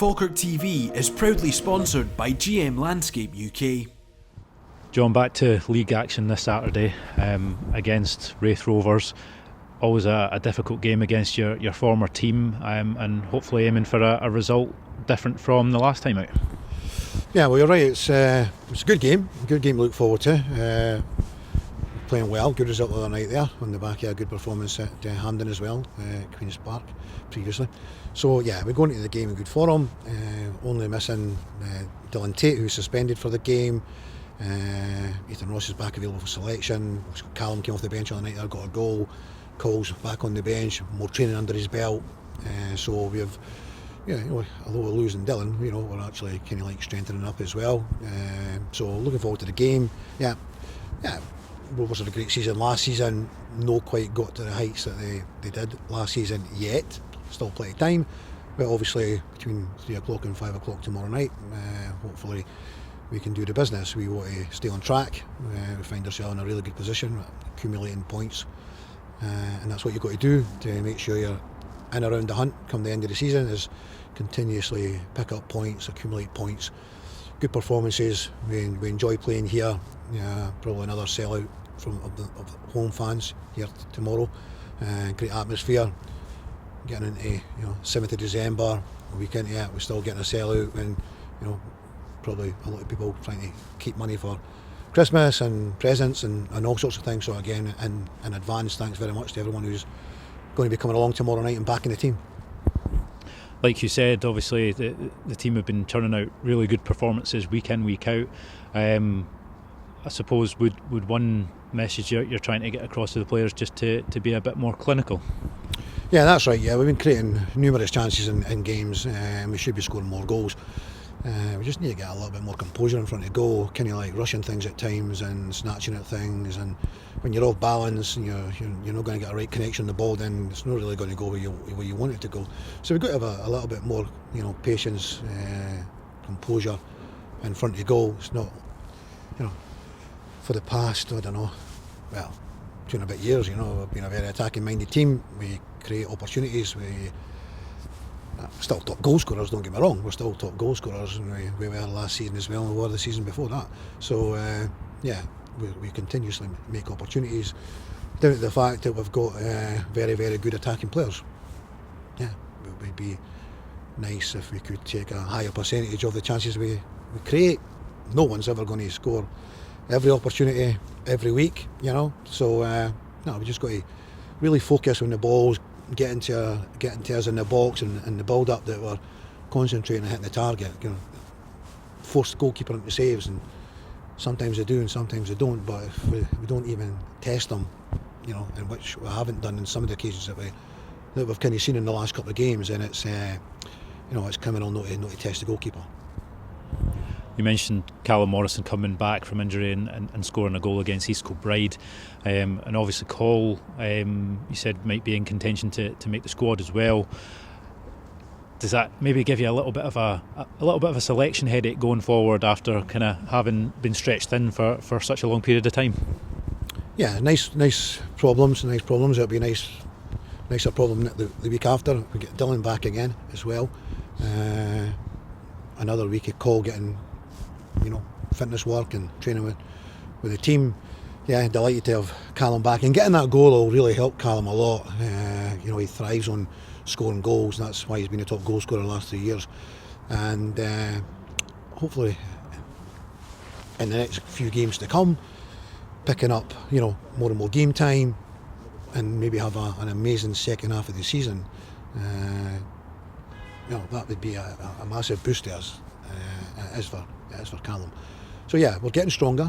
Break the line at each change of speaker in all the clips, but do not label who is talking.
Falkirk TV is proudly sponsored by GM Landscape UK.
John, back to league action this Saturday against Raith Rovers. Always a difficult game against your former team, and hopefully aiming for a result different from the last time out.
Yeah, well, you're right. It's a good game to look forward to. Playing well, good result the other night there on the back of a good performance at Hampden as well, Queen's Park previously. So yeah, we're going into the game in good form. Only missing Dylan Tate, who's suspended for the game. Ethan Ross is back available for selection. Callum came off the bench on the night there, got a goal. Cole's back on the bench, more training under his belt. So we have, although we're losing Dylan, we're actually kind of like strengthening up as well. So looking forward to the game. Yeah. Rovers had a great season last season. No quite got to the heights that they did last season yet. Still plenty of time, but obviously between 3 o'clock and 5 o'clock tomorrow night, hopefully we can do the business. We want to stay on track. We find ourselves in a really good position, accumulating points, and that's what you've got to do to make sure you're in around the hunt come the end of the season, is continuously pick up points, accumulate points. Good performances. We enjoy playing here. Probably another sellout of the home fans here tomorrow. Great atmosphere. Getting into 7th of December, a weekend yet, we're still getting a sellout, and probably a lot of people trying to keep money for Christmas and presents and all sorts of things. So again, in advance, thanks very much to everyone who's going to be coming along tomorrow night and backing the team.
Like you said, obviously the team have been turning out really good performances week in, week out. I suppose would one message you're trying to get across to the players just to be a bit more clinical?
Yeah, that's right. Yeah, we've been creating numerous chances in games, and we should be scoring more goals. We just need to get a little bit more composure in front of goal, kind of like rushing things at times and snatching at things, and when you're off balance and you're not going to get a right connection on the ball, then it's not really going to go where you want it to go. So we've got to have a little bit more patience, composure in front of goal. It's not, for the past, 2 and a bit years, we've been a very attacking minded team. We create opportunities. We still top goal scorers, don't get me wrong, we're still top goal scorers, and we were last season as well, and we were the season before that. So we continuously make opportunities, down to the fact that we've got very, very good attacking players. Yeah, it would be nice if we could take a higher percentage of the chances we create. No one's ever going to score every opportunity every week, so we just got to really focus on the balls, getting to us in the box, and the build up that we're concentrating on hitting the target. Force the goalkeeper into saves, and sometimes they do and sometimes they don't, but if we don't even test them, and which we haven't done in some of the occasions that we've kind of seen in the last couple of games, then it's it's criminal not to test the goalkeeper.
You mentioned Callum Morrison coming back from injury and scoring a goal against East Kilbride, and obviously Cole, you said might be in contention to make the squad as well. Does that maybe give you a little bit of a selection headache going forward after kind of having been stretched thin for such a long period of time?
Yeah, nice problems. It'll be a nicer problem the week after. We get Dylan back again as well. Another week of Cole getting fitness work and training with the team. Yeah, delighted to have Callum back, and getting that goal will really help Callum a lot. He thrives on scoring goals, and that's why he's been a top goal scorer the last 3 years. And hopefully in the next few games to come, picking up more and more game time, and maybe have an amazing second half of the season. That would be a massive boost to us. It is for Callum. So yeah, we're getting stronger,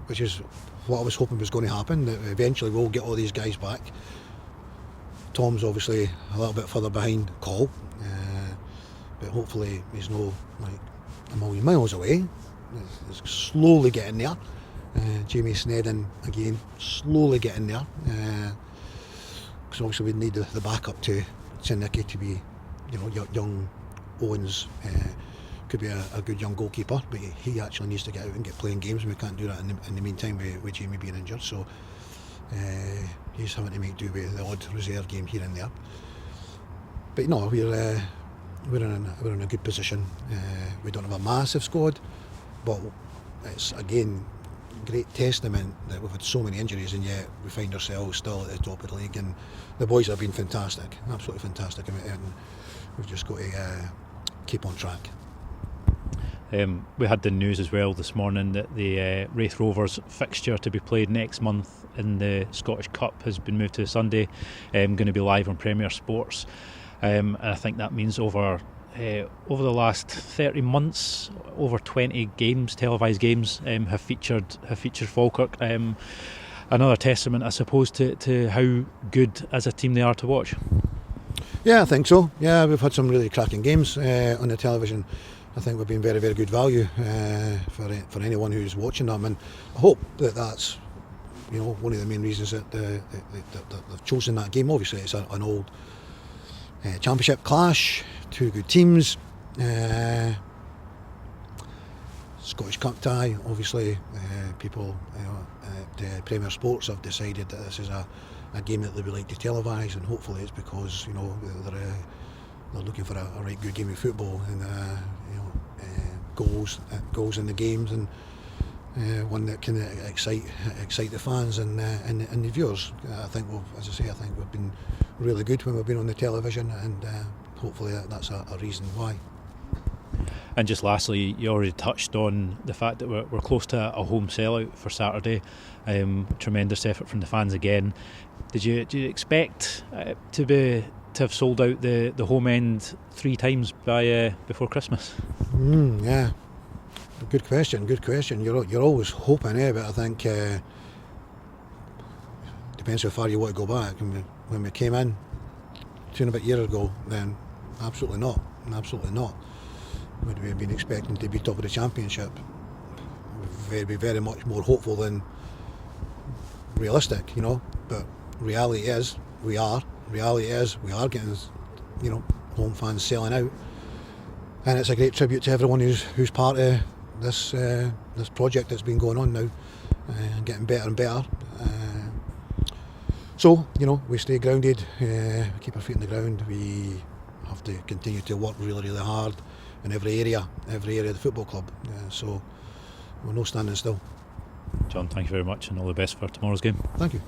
which is what I was hoping was going to happen, that eventually we'll get all these guys back. Tom's obviously a little bit further behind Cole, but hopefully he's no a million miles away. He's slowly getting there. Jamie Snedden again, slowly getting there, because obviously we need the backup to Nicky to be young Owens. Could be a good young goalkeeper, but he actually needs to get out and get playing games, and we can't do that in the meantime with Jamie being injured. So he's having to make do with the odd reserve game here and there. But no, we're we're in a good position. We don't have a massive squad, but it's again great testament that we've had so many injuries and yet we find ourselves still at the top of the league, and the boys have been fantastic, absolutely fantastic, and we've just got to keep on track.
We had the news as well this morning that the Raith Rovers fixture to be played next month in the Scottish Cup has been moved to Sunday, going to be live on Premier Sports, and I think that means over the last 30 months, over 20 games, televised games, have featured Falkirk. Another testament, I suppose, to how good as a team they are to watch.
Yeah, I think so. Yeah, we've had some really cracking games on the television. I think we've been very, very good value for anyone who's watching them, and I hope that that's one of the main reasons that they've chosen that game. Obviously, it's an old championship clash, two good teams, Scottish Cup tie. Obviously, people at Premier Sports have decided that this is a game that they would like to televise, and hopefully it's because they're looking for a right good game of football, and goals in the games, and one that can excite the fans and the viewers. I think we've been really good when we've been on the television, and hopefully that's a reason why.
And just lastly, you already touched on the fact that we're close to a home sellout for Saturday. Tremendous effort from the fans again. Did you expect to have sold out the home end 3 times before Christmas?
Yeah, good question. You're always hoping, but I think depends how far you want to go back. When we came in 2 and a bit years ago, then absolutely not. Would we have been expecting to be top of the championship? We'd be very much more hopeful than realistic, But reality is we are getting, home fans selling out, and it's a great tribute to everyone who's part of this project that's been going on now, and getting better and better. So we stay grounded, keep our feet on the ground. We have to continue to work really, really hard in every area of the football club. So we're no standing still.
John, thank you very much, and all the best for tomorrow's game.
Thank you.